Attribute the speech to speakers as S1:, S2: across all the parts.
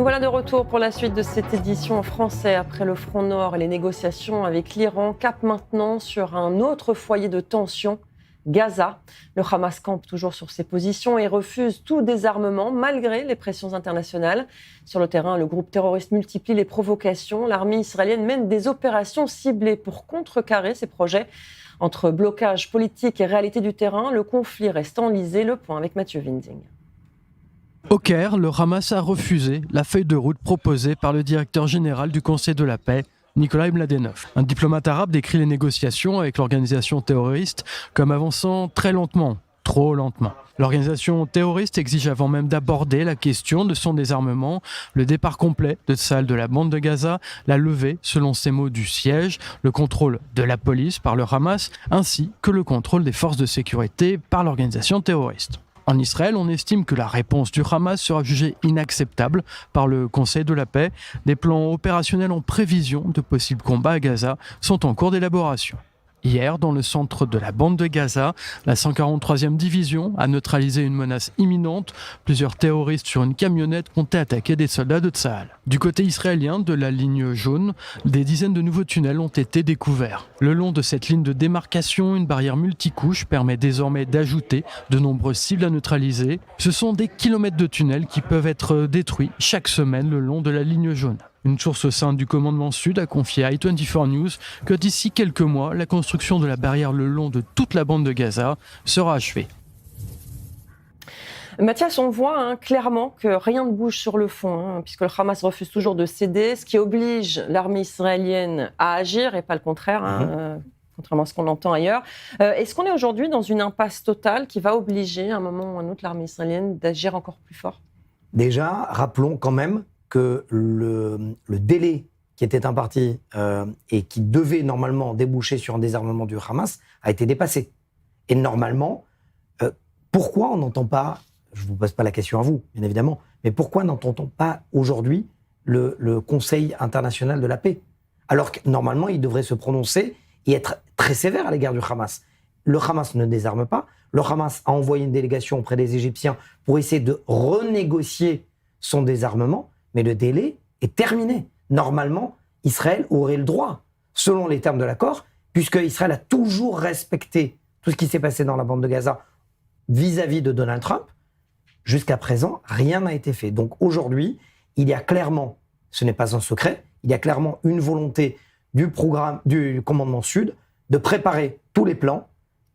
S1: Nous voilà de retour pour la suite de cette édition en français. Après le front nord et les négociations avec l'Iran, cap maintenant sur un autre foyer de tension, Gaza. Le Hamas campe toujours sur ses positions et refuse tout désarmement malgré les pressions internationales. Sur le terrain, le groupe terroriste multiplie les provocations. L'armée israélienne mène des opérations ciblées pour contrecarrer ses projets. Entre blocage politique et réalité du terrain, le conflit reste enlisé. Le point avec Mathieu Winding.
S2: Au Caire, le Hamas a refusé la feuille de route proposée par le directeur général du Conseil de la paix, Nikolai Mladenov. Un diplomate arabe décrit les négociations avec l'organisation terroriste comme avançant très lentement, trop lentement. L'organisation terroriste exige avant même d'aborder la question de son désarmement, le départ complet de Tsahal de la bande de Gaza, la levée, selon ses mots, du siège, le contrôle de la police par le Hamas, ainsi que le contrôle des forces de sécurité par l'organisation terroriste. En Israël, on estime que la réponse du Hamas sera jugée inacceptable par le Conseil de la paix. Des plans opérationnels en prévision de possibles combats à Gaza sont en cours d'élaboration. Hier, dans le centre de la bande de Gaza, la 143e division a neutralisé une menace imminente. Plusieurs terroristes sur une camionnette comptaient attaquer des soldats de Tsahal. Du côté israélien de la ligne jaune, des dizaines de nouveaux tunnels ont été découverts. Le long de cette ligne de démarcation, une barrière multicouche permet désormais d'ajouter de nombreuses cibles à neutraliser. Ce sont des kilomètres de tunnels qui peuvent être détruits chaque semaine le long de la ligne jaune. Une source au sein du commandement Sud a confié à i24 News que d'ici quelques mois, la construction de la barrière le long de toute la bande de Gaza sera achevée.
S1: Mathias, on voit clairement que rien ne bouge sur le fond, puisque le Hamas refuse toujours de céder, ce qui oblige l'armée israélienne à agir et pas le contraire, contrairement à ce qu'on entend ailleurs. Est-ce qu'on est aujourd'hui dans une impasse totale qui va obliger à un moment ou à un autre l'armée israélienne d'agir encore plus fort ?
S3: Déjà, rappelons quand même que le délai qui était imparti et qui devait normalement déboucher sur un désarmement du Hamas a été dépassé. Et normalement, pourquoi on n'entend pas, je ne vous pose pas la question à vous, bien évidemment, mais pourquoi n'entend-on pas aujourd'hui le Conseil international de la paix ? Alors que normalement, il devrait se prononcer et être très sévère à l'égard du Hamas. Le Hamas ne désarme pas. Le Hamas a envoyé une délégation auprès des Égyptiens pour essayer de renégocier son désarmement. Mais le délai est terminé. Normalement, Israël aurait le droit, selon les termes de l'accord, puisque Israël a toujours respecté tout ce qui s'est passé dans la bande de Gaza vis-à-vis de Donald Trump. Jusqu'à présent, rien n'a été fait. Donc aujourd'hui, il y a clairement, ce n'est pas un secret, il y a clairement une volonté du commandement Sud de préparer tous les plans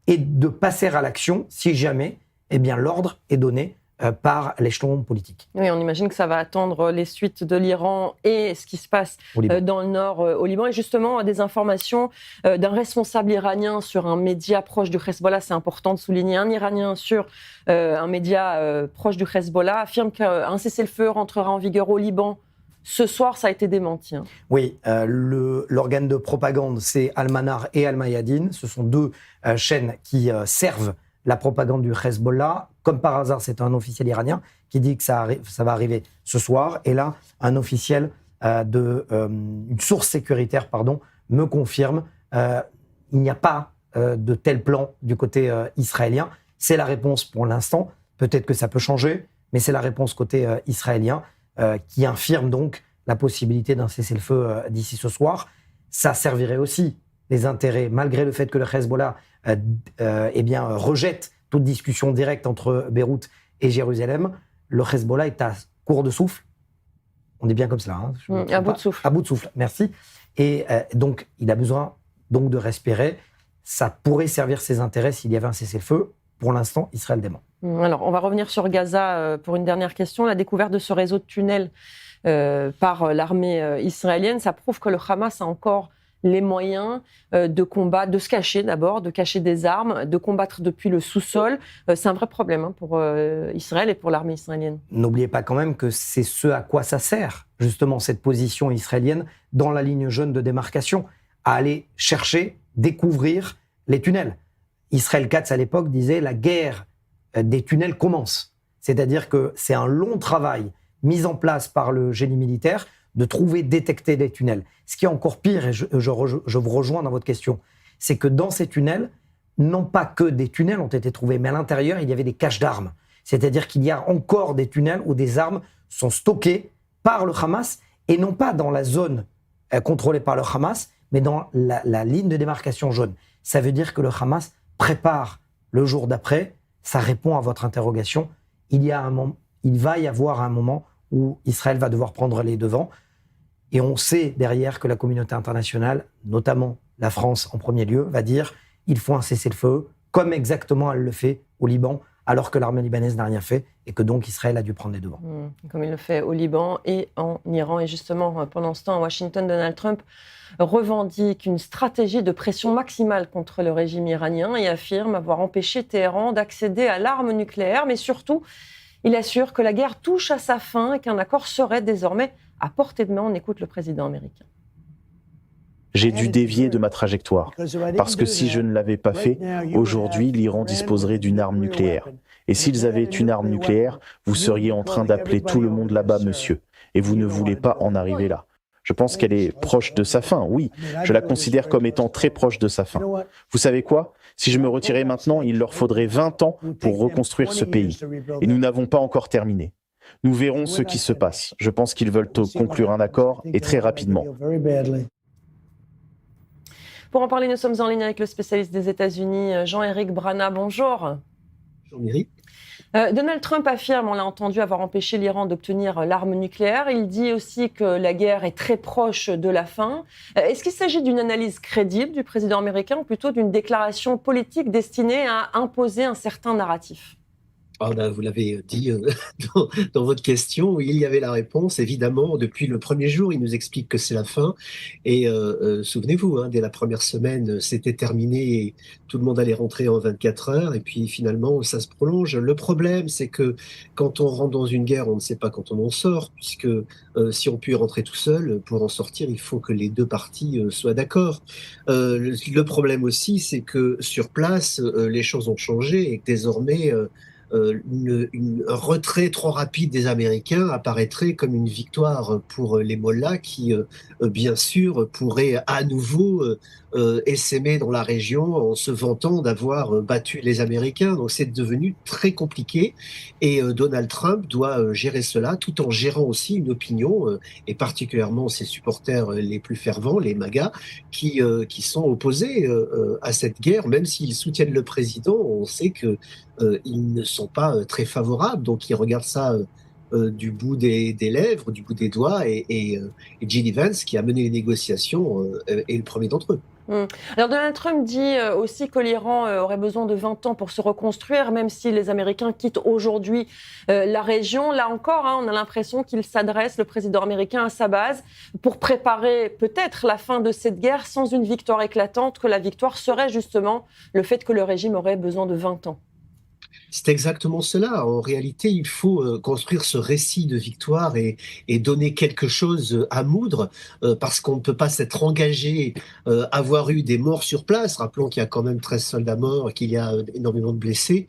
S3: et de passer à l'action si jamais l'ordre est donné par l'échelon politique.
S1: Oui, on imagine que ça va attendre les suites de l'Iran et ce qui se passe dans le nord au Liban. Et justement, des informations d'un responsable iranien sur un média proche du Hezbollah, c'est important de souligner, un Iranien sur un média proche du Hezbollah affirme qu'un cessez-le-feu rentrera en vigueur au Liban. Ce soir, ça a été démenti.
S3: Oui, l'organe de propagande, c'est Al-Manar et Al-Mayadin. Ce sont deux chaînes qui servent la propagande du Hezbollah. Comme par hasard, c'est un officiel iranien qui dit que ça va arriver ce soir. Et là, un officiel une source sécuritaire, me confirme il n'y a pas de tel plan du côté israélien. C'est la réponse pour l'instant. Peut-être que ça peut changer, mais c'est la réponse côté israélien qui infirme donc la possibilité d'un cessez-le-feu d'ici ce soir. Ça servirait aussi les intérêts, malgré le fait que le Hezbollah rejette toute discussion directe entre Beyrouth et Jérusalem. Le Hezbollah est à court de souffle. On est bien comme cela.
S1: À bout de souffle.
S3: À bout de souffle, merci. Et donc, il a besoin donc de respirer. Ça pourrait servir ses intérêts s'il y avait un cessez-le-feu. Pour l'instant, Israël dément.
S1: Alors, on va revenir sur Gaza pour une dernière question. La découverte de ce réseau de tunnels par l'armée israélienne, ça prouve que le Hamas a encore les moyens de combattre, de se cacher d'abord, de cacher des armes, de combattre depuis le sous-sol. C'est un vrai problème pour Israël et pour l'armée israélienne.
S3: N'oubliez pas quand même que c'est ce à quoi ça sert, justement, cette position israélienne dans la ligne jaune de démarcation, à aller chercher, découvrir les tunnels. Israël Katz, à l'époque, disait « la guerre des tunnels commence ». C'est-à-dire que c'est un long travail mis en place par le génie militaire de trouver, détecter des tunnels. Ce qui est encore pire, et je vous rejoins dans votre question, c'est que dans ces tunnels, non pas que des tunnels ont été trouvés, mais à l'intérieur, il y avait des caches d'armes. C'est-à-dire qu'il y a encore des tunnels où des armes sont stockées par le Hamas, et non pas dans la zone contrôlée par le Hamas, mais dans la ligne de démarcation jaune. Ça veut dire que le Hamas prépare le jour d'après, ça répond à votre interrogation. Il va y avoir un moment où Israël va devoir prendre les devants, et on sait derrière que la communauté internationale, notamment la France en premier lieu, va dire il faut un cessez-le-feu, comme exactement elle le fait au Liban, alors que l'armée libanaise n'a rien fait et que donc Israël a dû prendre les devants.
S1: Comme il le fait au Liban et en Iran. Et justement, pendant ce temps, à Washington, Donald Trump revendique une stratégie de pression maximale contre le régime iranien et affirme avoir empêché Téhéran d'accéder à l'arme nucléaire. Mais surtout, il assure que la guerre touche à sa fin et qu'un accord serait désormais à portée de main. On écoute le président américain.
S4: J'ai dû dévier de ma trajectoire, parce que si je ne l'avais pas fait, aujourd'hui l'Iran disposerait d'une arme nucléaire. Et s'ils avaient une arme nucléaire, vous seriez en train d'appeler tout le monde là-bas, monsieur. Et vous ne voulez pas en arriver là. Je pense qu'elle est proche de sa fin, oui. Je la considère comme étant très proche de sa fin. Vous savez quoi ? Si je me retirais maintenant, il leur faudrait 20 ans pour reconstruire ce pays. Et nous n'avons pas encore terminé. Nous verrons ce qui se passe. Je pense qu'ils veulent conclure un accord, et très rapidement.
S1: Pour en parler, nous sommes en ligne avec le spécialiste des États-Unis, Jean-Éric Brana. Bonjour.
S5: Jean-Éric.
S1: Donald Trump affirme, on l'a entendu, avoir empêché l'Iran d'obtenir l'arme nucléaire. Il dit aussi que la guerre est très proche de la fin. Est-ce qu'il s'agit d'une analyse crédible du président américain ou plutôt d'une déclaration politique destinée à imposer un certain narratif ?
S5: Vous l'avez dit dans votre question, il y avait la réponse. Évidemment, depuis le premier jour, il nous explique que c'est la fin. Et souvenez-vous, dès la première semaine, c'était terminé et tout le monde allait rentrer en 24 heures. Et puis finalement, ça se prolonge. Le problème, c'est que quand on rentre dans une guerre, on ne sait pas quand on en sort, puisque si on peut y rentrer tout seul, pour en sortir, il faut que les deux parties soient d'accord. Le problème aussi, c'est que sur place, les choses ont changé et que désormais... un retrait trop rapide des Américains apparaîtrait comme une victoire pour les Mollahs qui, bien sûr, pourraient à nouveau essaimer dans la région en se vantant d'avoir battu les Américains. Donc c'est devenu très compliqué et Donald Trump doit gérer cela tout en gérant aussi une opinion et particulièrement ses supporters les plus fervents, les MAGA, qui sont opposés à cette guerre. Même s'ils soutiennent le président, on sait que ils ne sont pas très favorables, donc ils regardent ça du bout des lèvres, du bout des doigts, et J.D. Vance, qui a mené les négociations, est le premier d'entre eux.
S1: Alors Donald Trump dit aussi que l'Iran aurait besoin de 20 ans pour se reconstruire, même si les Américains quittent aujourd'hui la région. Là encore, on a l'impression qu'il s'adresse, le président américain, à sa base pour préparer peut-être la fin de cette guerre sans une victoire éclatante, que la victoire serait justement le fait que le régime aurait besoin de 20 ans.
S5: C'est exactement cela. En réalité, il faut construire ce récit de victoire et donner quelque chose à moudre, parce qu'on ne peut pas s'être engagé, avoir eu des morts sur place. Rappelons qu'il y a quand même 13 soldats morts, qu'il y a énormément de blessés,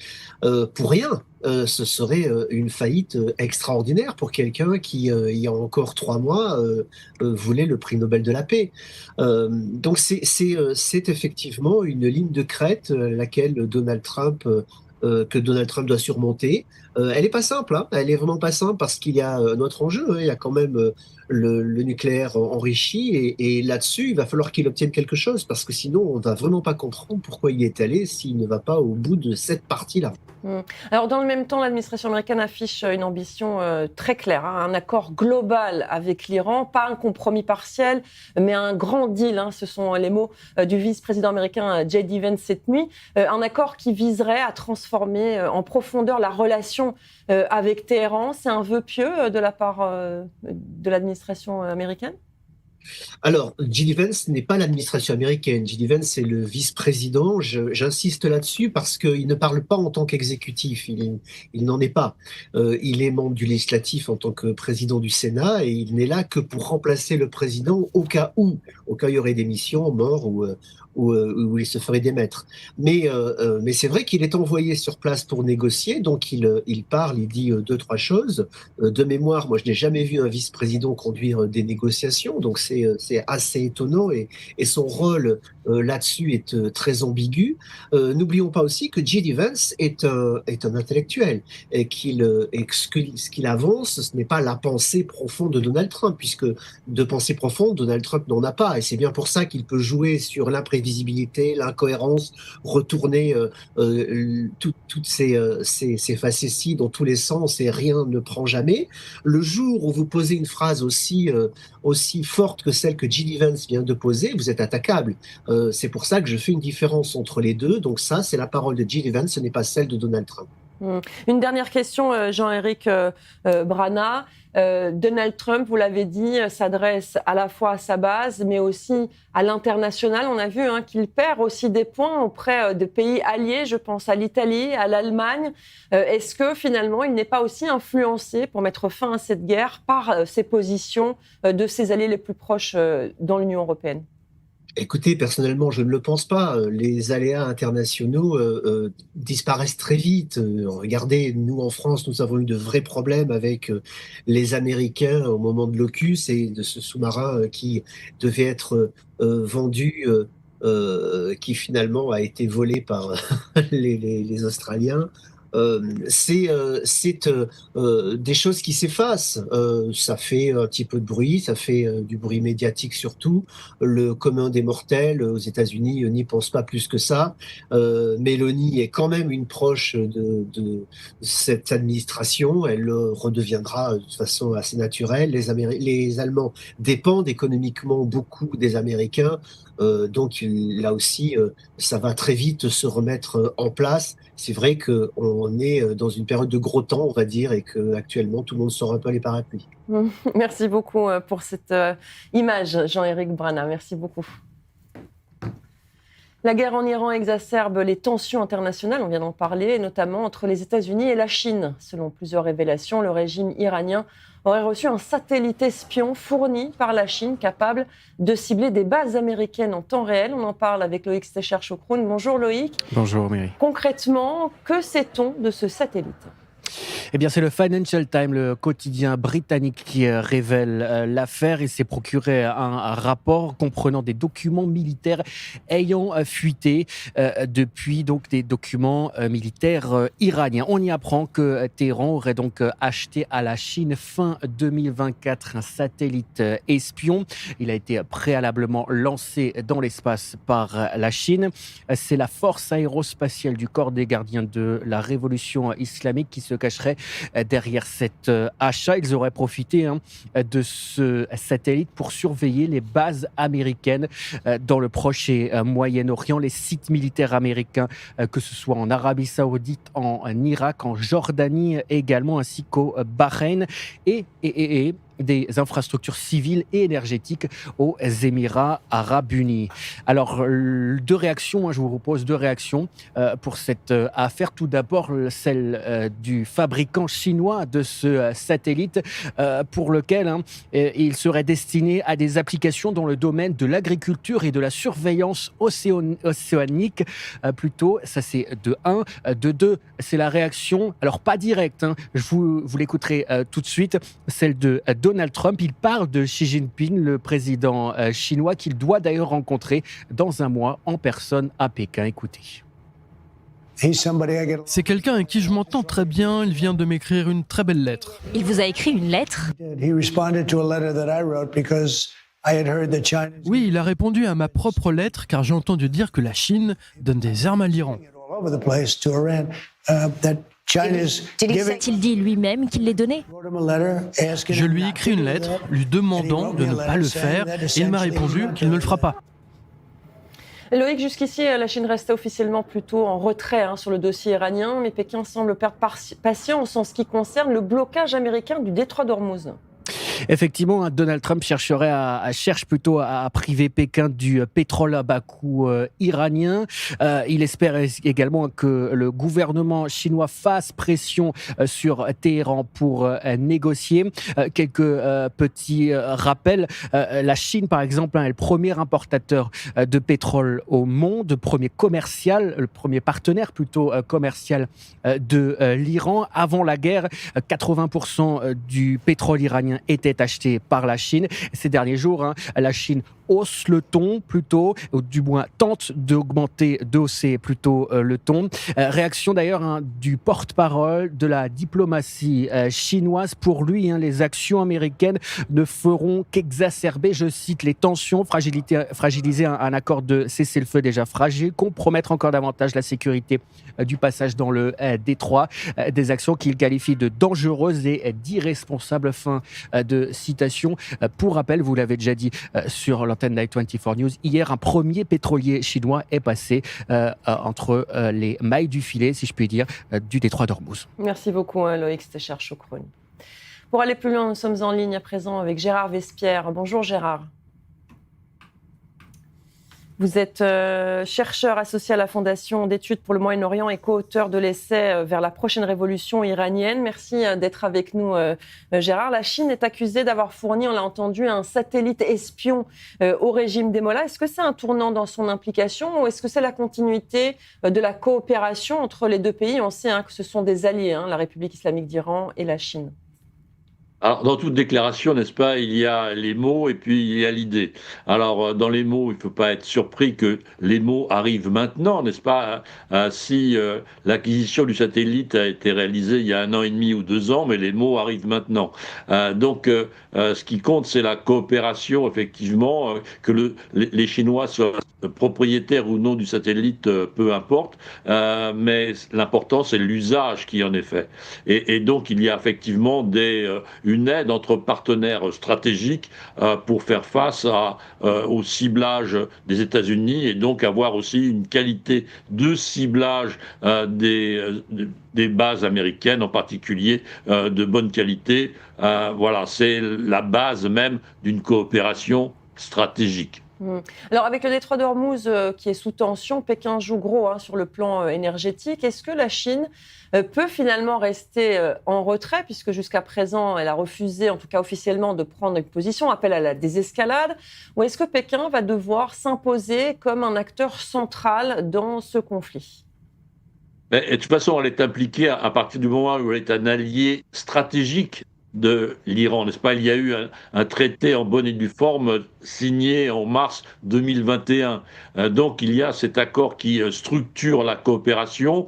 S5: pour rien. Ce serait une faillite extraordinaire pour quelqu'un qui, il y a encore 3 mois, voulait le prix Nobel de la paix. Donc c'est effectivement une ligne de crête, laquelle Donald Trump que Donald Trump doit surmonter. Elle n'est pas simple, elle est vraiment pas simple parce qu'il y a un autre enjeu, il y a quand même le nucléaire enrichi et là-dessus, il va falloir qu'il obtienne quelque chose parce que sinon, on ne va vraiment pas comprendre pourquoi il est allé s'il ne va pas au bout de cette partie-là.
S1: Alors, dans le même temps, l'administration américaine affiche une ambition très claire, un accord global avec l'Iran, pas un compromis partiel, mais un grand deal. Ce sont les mots du vice-président américain J.D. Vance cette nuit. Un accord qui viserait à transformer en profondeur la relation avec Téhéran. C'est un vœu pieux de la part de l'administration américaine ?
S5: Alors, J.D. Vance n'est pas l'administration américaine. J.D. Vance, c'est le vice-président. J'insiste là-dessus parce qu'il ne parle pas en tant qu'exécutif. Il n'en est pas. Il est membre du législatif en tant que président du Sénat et il n'est là que pour remplacer le président au cas où il y aurait démission, mort où il se ferait démettre. Mais c'est vrai qu'il est envoyé sur place pour négocier, donc il parle, il dit 2-3 choses. De mémoire, moi je n'ai jamais vu un vice-président conduire des négociations, donc c'est assez étonnant et son rôle là-dessus est très ambigu. N'oublions pas aussi que J.D. Vance est un intellectuel et ce qu'il avance, ce n'est pas la pensée profonde de Donald Trump, puisque de pensée profonde, Donald Trump n'en a pas. Et c'est bien pour ça qu'il peut jouer sur l'imprévisibilité, l'incohérence, retourner toutes ces facéties dans tous les sens et rien ne prend jamais. Le jour où vous posez une phrase aussi forte que celle que J.D. Vance vient de poser, vous êtes attaquable. C'est pour ça que je fais une différence entre les deux. Donc ça, c'est la parole de J.D. Vance, ce n'est pas celle de Donald Trump.
S1: Une dernière question, Jean-Éric Brana. Donald Trump, vous l'avez dit, s'adresse à la fois à sa base, mais aussi à l'international. On a vu qu'il perd aussi des points auprès de pays alliés. Je pense à l'Italie, à l'Allemagne. Est-ce que finalement, il n'est pas aussi influencé pour mettre fin à cette guerre par ses positions de ses alliés les plus proches dans l'Union européenne ?
S5: Écoutez, personnellement, je ne le pense pas. Les aléas internationaux disparaissent très vite. Regardez, nous en France, nous avons eu de vrais problèmes avec les Américains au moment de l'AUKUS et de ce sous-marin qui devait être vendu, qui finalement a été volé par les Australiens. C'est des choses qui s'effacent. Ça fait un petit peu de bruit, ça fait du bruit médiatique surtout. Le commun des mortels aux États-Unis n'y pense pas plus que ça. Mélanie est quand même une proche de cette administration. Elle le redeviendra de toute façon assez naturelle. Les Allemands dépendent économiquement beaucoup des Américains. Donc là aussi, ça va très vite se remettre en place. C'est vrai qu'on est dans une période de gros temps, on va dire, et qu'actuellement, tout le monde sort un peu les parapluies.
S1: Merci beaucoup pour cette image, Jean-Éric Brana. Merci beaucoup. La guerre en Iran exacerbe les tensions internationales, on vient d'en parler, notamment entre les États-Unis et la Chine. Selon plusieurs révélations, le régime iranien aurait reçu un satellite espion fourni par la Chine capable de cibler des bases américaines en temps réel. On en parle avec Loïc Stecher-Chokroun. Bonjour Loïc.
S6: Bonjour Mary.
S1: Concrètement, que sait-on de ce satellite ?
S6: Eh bien, c'est le Financial Times, le quotidien britannique, qui révèle l'affaire. Il s'est procuré un rapport comprenant des documents militaires ayant fuité depuis donc des documents militaires iraniens. On y apprend que Téhéran aurait donc acheté à la Chine fin 2024 un satellite espion. Il a été préalablement lancé dans l'espace par la Chine. C'est la force aérospatiale du corps des gardiens de la révolution islamique qui se cacherait derrière cet achat. Ils auraient profité de ce satellite pour surveiller les bases américaines dans le Proche et Moyen-Orient, les sites militaires américains, que ce soit en Arabie Saoudite, en Irak, en Jordanie également, ainsi qu'au Bahreïn et des infrastructures civiles et énergétiques aux Émirats arabes unis. Alors, deux réactions, je vous propose deux réactions pour cette affaire. Tout d'abord, celle du fabricant chinois de ce satellite pour lequel il serait destiné à des applications dans le domaine de l'agriculture et de la surveillance océanique. Plutôt, ça c'est de 1. De 2, c'est la réaction, alors pas directe, je vous l'écouterez tout de suite, celle de Donald Trump. Il parle de Xi Jinping, le président chinois, qu'il doit d'ailleurs rencontrer dans un mois en personne à Pékin. Écoutez.
S2: C'est quelqu'un avec qui je m'entends très bien. Il vient de m'écrire une très belle lettre.
S7: Il vous a écrit une lettre ?
S2: Oui, il a répondu à ma propre lettre car j'ai entendu dire que la Chine donne des armes à l'Iran.
S7: A-t-il dit lui-même qu'il les donnait ?
S2: Je lui ai écrit une lettre lui demandant de ne pas le faire et il m'a répondu qu'il ne le fera pas.
S1: Loïc, jusqu'ici, la Chine restait officiellement plutôt en retrait sur le dossier iranien, mais Pékin semble perdre patience en ce qui concerne le blocage américain du détroit d'Ormuz.
S6: Effectivement, Donald Trump cherche plutôt à priver Pékin du pétrole à bas coût iranien. Il espère également que le gouvernement chinois fasse pression sur Téhéran pour négocier. Quelques petits rappels. La Chine, par exemple, est le premier importateur de pétrole au monde, le premier partenaire plutôt commercial de l'Iran. Avant la guerre, 80% du pétrole iranien était acheté par la Chine. Ces derniers jours, la Chine hausse le ton plutôt, ou du moins tente d'hausser plutôt le ton. Réaction d'ailleurs du porte-parole de la diplomatie chinoise. Pour lui, les actions américaines ne feront qu'exacerber, je cite, les tensions, fragiliser un accord de cessez-le-feu déjà fragile, compromettre encore davantage la sécurité du passage dans le détroit. Des actions qu'il qualifie de dangereuses et d'irresponsables. Fin de citation. Pour rappel, vous l'avez déjà dit sur l'antenne d'I24 News, hier, un premier pétrolier chinois est passé entre les mailles du filet, si je puis dire, du détroit d'Ormuz.
S1: Merci beaucoup, Loïc Stéchard-Chocron. Pour aller plus loin, nous sommes en ligne à présent avec Gérard Vespierre. Bonjour Gérard. Vous êtes chercheur associé à la Fondation d'études pour le Moyen-Orient et co-auteur de l'essai vers la prochaine révolution iranienne. Merci d'être avec nous, Gérard. La Chine est accusée d'avoir fourni, on l'a entendu, un satellite espion au régime des Mollahs. Est-ce que c'est un tournant dans son implication ou est-ce que c'est la continuité de la coopération entre les deux pays? On sait que ce sont des alliés, la République islamique d'Iran et la Chine.
S8: Alors, dans toute déclaration, n'est-ce pas, il y a les mots et puis il y a l'idée. Alors, dans les mots, il ne faut pas être surpris que les mots arrivent maintenant, n'est-ce pas, si l'acquisition du satellite a été réalisée il y a 1 an et demi ou 2 ans, mais les mots arrivent maintenant. Donc, ce qui compte, c'est la coopération, effectivement, que les Chinois soient propriétaires ou non du satellite, peu importe, mais l'important, c'est l'usage qui en est fait. Et donc, il y a effectivement une aide entre partenaires stratégiques pour faire face au ciblage des États-Unis et donc avoir aussi une qualité de ciblage des bases américaines, en particulier de bonne qualité. Voilà, c'est la base même d'une coopération stratégique.
S1: Alors, avec le détroit d'Ormuz qui est sous tension, Pékin joue gros sur le plan énergétique. Est-ce que la Chine peut finalement rester en retrait, puisque jusqu'à présent, elle a refusé, en tout cas officiellement, de prendre une position, appel à la désescalade, ou est-ce que Pékin va devoir s'imposer comme un acteur central dans ce conflit ?
S8: Mais, de toute façon, elle est impliquée à partir du moment où elle est un allié stratégique de l'Iran, n'est-ce pas? Il y a eu un traité en bonne et due forme signé en mars 2021. Donc il y a cet accord qui structure la coopération,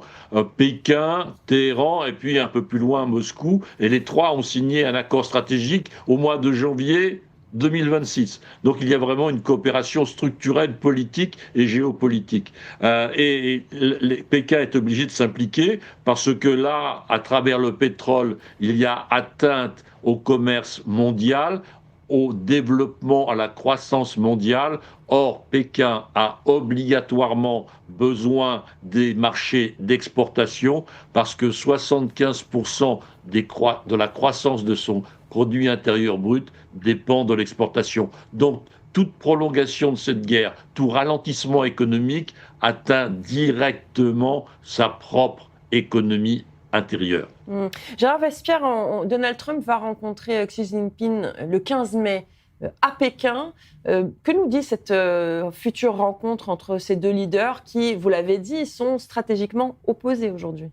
S8: Pékin, Téhéran et puis un peu plus loin Moscou. Et les trois ont signé un accord stratégique au mois de janvier 2026. Donc il y a vraiment une coopération structurelle, politique et géopolitique. Pékin est obligé de s'impliquer parce que là, à travers le pétrole, il y a atteinte au commerce mondial, au développement, à la croissance mondiale. Or, Pékin a obligatoirement besoin des marchés d'exportation parce que 75% de la croissance de son produit intérieur brut dépend de l'exportation. Donc, toute prolongation de cette guerre, tout ralentissement économique atteint directement sa propre économie intérieure.
S1: Gérard Vespierre, Donald Trump va rencontrer Xi Jinping le 15 mai à Pékin. Que nous dit cette future rencontre entre ces deux leaders qui, vous l'avez dit, sont stratégiquement opposés aujourd'hui ?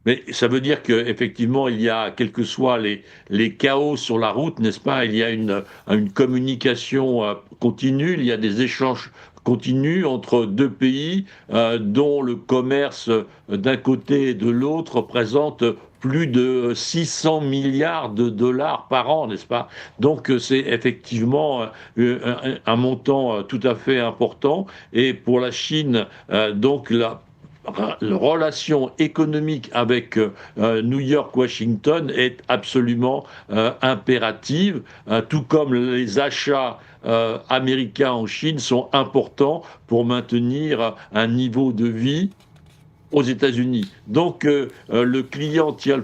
S8: Mais ça veut dire qu'effectivement, il y a, quels que soient les chaos sur la route, n'est-ce pas, il y a une communication continue, il y a des échanges continus entre deux pays dont le commerce d'un côté et de l'autre représente plus de 600 milliards de dollars par an, n'est-ce pas? Donc c'est effectivement un montant tout à fait important. Et pour la Chine, donc la relation économique avec New York-Washington est absolument impérative, tout comme les achats américains en Chine sont importants pour maintenir un niveau de vie aux États-Unis. Donc le client tient le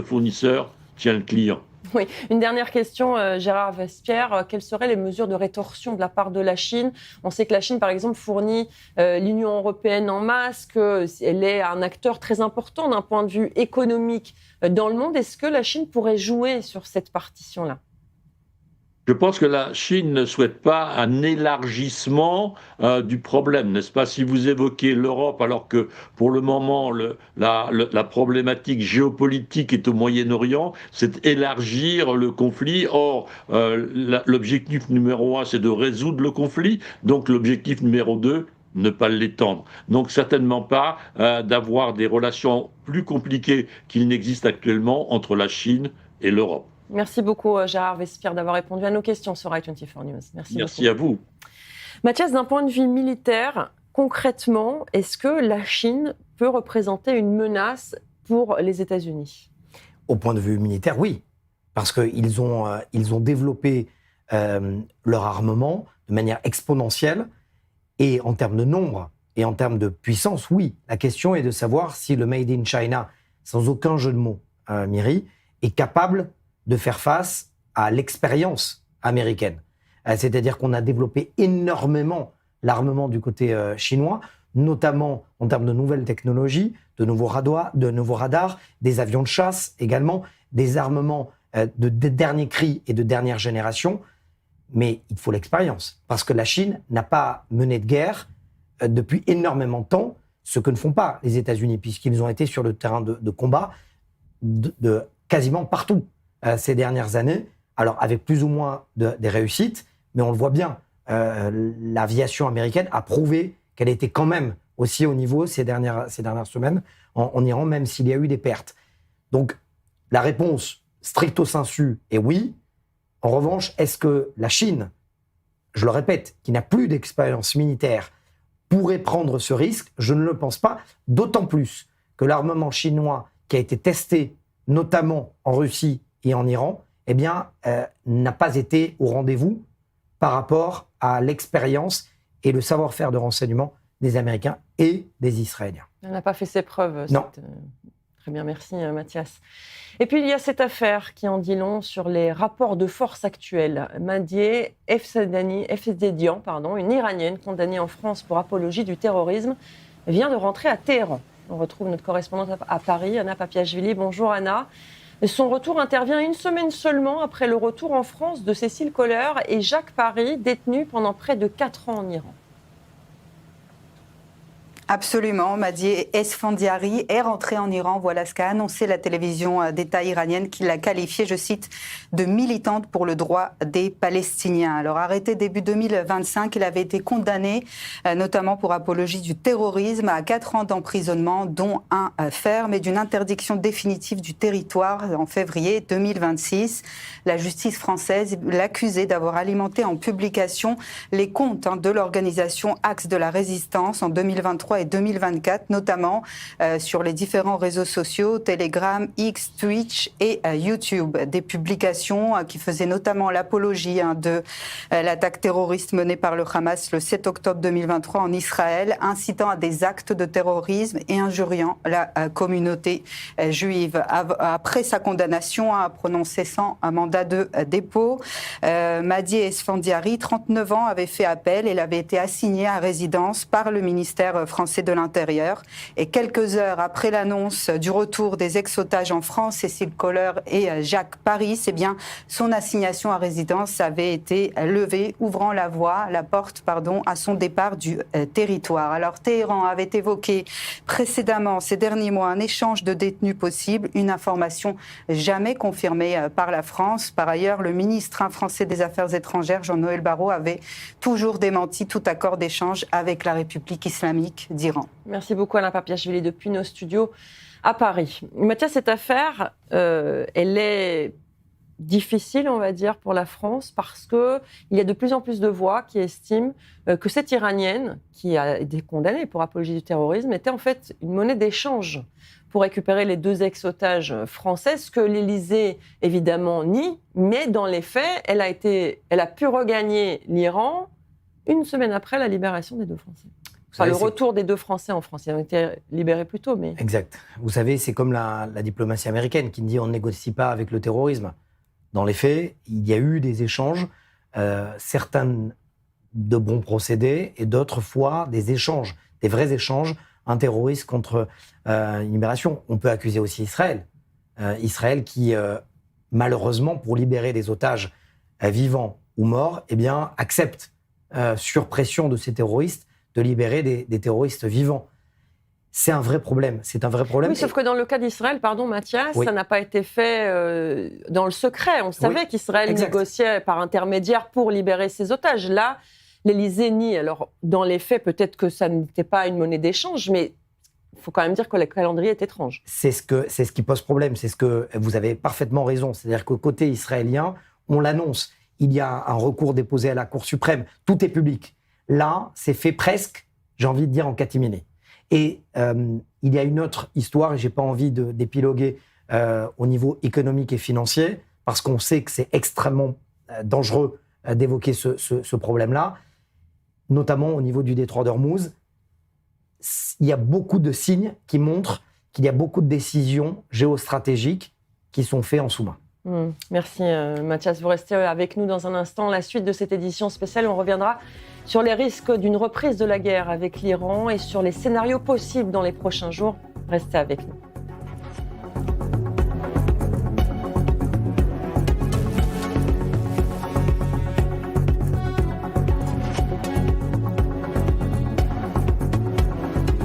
S8: fournisseur tient le client.
S1: Oui, une dernière question, Gérard Vespierre. Quelles seraient les mesures de rétorsion de la part de la Chine? On sait que la Chine, par exemple, fournit l'Union européenne en masques. Elle est un acteur très important d'un point de vue économique dans le monde. Est-ce que la Chine pourrait jouer sur cette partition-là?
S8: Je pense que la Chine ne souhaite pas un élargissement du problème, n'est-ce pas? Si vous évoquez l'Europe, alors que pour le moment, la problématique géopolitique est au Moyen-Orient, c'est élargir le conflit. Or, l'objectif numéro 1, c'est de résoudre le conflit. Donc, l'objectif numéro 2, ne pas l'étendre. Donc, certainement pas d'avoir des relations plus compliquées qu'il n'existe actuellement entre la Chine et l'Europe.
S1: Merci beaucoup, Gérard Vespierre, d'avoir répondu à nos questions sur i24 News.
S8: Merci à vous.
S1: Mathias, d'un point de vue militaire, concrètement, est-ce que la Chine peut représenter une menace pour les États-Unis?
S3: Au point de vue militaire, oui. Parce qu'ils ont développé leur armement de manière exponentielle. Et en termes de nombre et en termes de puissance, oui. La question est de savoir si le Made in China, sans aucun jeu de mots, Myri, est capable de faire face à l'expérience américaine. C'est-à-dire qu'on a développé énormément l'armement du côté chinois, notamment en termes de nouvelles technologies, de nouveaux radars, des avions de chasse également, des armements de dernier cri et de dernière génération. Mais il faut l'expérience, parce que la Chine n'a pas mené de guerre depuis énormément de temps, ce que ne font pas les États-Unis, puisqu'ils ont été sur le terrain de combat de quasiment partout ces dernières années, alors avec plus ou moins des réussites, mais on le voit bien, l'aviation américaine a prouvé qu'elle était quand même aussi au niveau ces dernières semaines en Iran, même s'il y a eu des pertes. Donc la réponse stricto sensu est oui. En revanche, est-ce que la Chine, je le répète, qui n'a plus d'expérience militaire, pourrait prendre ce risque? Je ne le pense pas, d'autant plus que l'armement chinois qui a été testé, notamment en Russie et en Iran, eh bien, n'a pas été au rendez-vous par rapport à l'expérience et le savoir-faire de renseignement des Américains et des Israéliens.
S1: Elle n'a pas fait ses preuves.
S3: Non.
S1: Très bien, merci Mathias. Et puis il y a cette affaire qui en dit long sur les rapports de force actuels. Madieh Efzedian, une Iranienne condamnée en France pour apologie du terrorisme, vient de rentrer à Téhéran. On retrouve notre correspondante à Paris, Anna Papiachvili. Bonjour Anna. Son retour intervient une semaine seulement après le retour en France de Cécile Kohler et Jacques Paris, détenus pendant près de 4 ans en Iran.
S9: Absolument, Madieh Esfandiari est rentré en Iran. Voilà ce qu'a annoncé la télévision d'État iranienne qui l'a qualifiée, je cite, de militante pour le droit des Palestiniens. Alors arrêté début 2025, il avait été condamné notamment pour apologie du terrorisme à 4 ans d'emprisonnement, dont un ferme et d'une interdiction définitive du territoire en février 2026. La justice française l'accusait d'avoir alimenté en publication les comptes de l'organisation Axe de la Résistance en 2023 et 2024, notamment sur les différents réseaux sociaux, Telegram, X, Twitch et YouTube. Des publications qui faisaient notamment l'apologie de l'attaque terroriste menée par le Hamas le 7 octobre 2023 en Israël, incitant à des actes de terrorisme et injuriant la communauté juive. Après sa condamnation a prononcé sans un mandat de dépôt, Madieh Esfandiari, 39 ans, avait fait appel et il avait été assigné à résidence par le ministère français de l'Intérieur. Et quelques heures après l'annonce du retour des ex-otages en France, Cécile Kohler et Jacques Paris, eh bien, son assignation à résidence avait été levée, ouvrant la porte, à son départ du territoire. Alors, Téhéran avait évoqué précédemment, ces derniers mois, un échange de détenus possible, une information jamais confirmée par la France. Par ailleurs, le ministre français des Affaires étrangères, Jean-Noël Barrot, avait toujours démenti tout accord d'échange avec la République islamique d'Iran.
S1: Merci beaucoup Alain Papiachvili depuis nos studios à Paris. Mathias, cette affaire, elle est difficile, on va dire, pour la France parce qu'il y a de plus en plus de voix qui estiment que cette Iranienne, qui a été condamnée pour apologie du terrorisme, était en fait une monnaie d'échange pour récupérer les 2 ex-otages français, ce que l'Élysée, évidemment, nie, mais dans les faits, elle a pu regagner l'Iran une semaine après la libération des 2 Français. Enfin, le retour des 2 Français en France. Ils ont été libérés plus tôt, mais...
S3: Exact. Vous savez, c'est comme la diplomatie américaine qui dit on ne négocie pas avec le terrorisme. Dans les faits, il y a eu des échanges, certains de bons procédés et d'autres fois des échanges, des vrais échanges, un terroriste contre une libération. On peut accuser aussi Israël. Israël qui, malheureusement, pour libérer des otages vivants ou morts, eh bien, accepte, sur pression de ces terroristes, de libérer des terroristes vivants. C'est un vrai problème. C'est un vrai problème.
S1: Oui, sauf que dans le cas d'Israël, pardon Mathias, ça n'a pas été fait dans le secret. On savait qu'Israël négociait par intermédiaire pour libérer ses otages. Là, l'Élysée nie. Alors, dans les faits, peut-être que ça n'était pas une monnaie d'échange, mais il faut quand même dire que le calendrier est étrange.
S3: C'est ce qui pose problème. C'est ce que vous avez parfaitement raison. C'est-à-dire qu'au côté israélien, on l'annonce. Il y a un recours déposé à la Cour suprême. Tout est public. Là, c'est fait presque, j'ai envie de dire, en catimini. Et il y a une autre histoire, et je n'ai pas envie d'épiloguer au niveau économique et financier, parce qu'on sait que c'est extrêmement dangereux d'évoquer ce problème-là, notamment au niveau du détroit d'Ormuz. Il y a beaucoup de signes qui montrent qu'il y a beaucoup de décisions géostratégiques qui sont faites en sous-main.
S1: Merci Mathias, vous restez avec nous dans un instant. La suite de cette édition spéciale, on reviendra sur les risques d'une reprise de la guerre avec l'Iran et sur les scénarios possibles dans les prochains jours. Restez avec nous.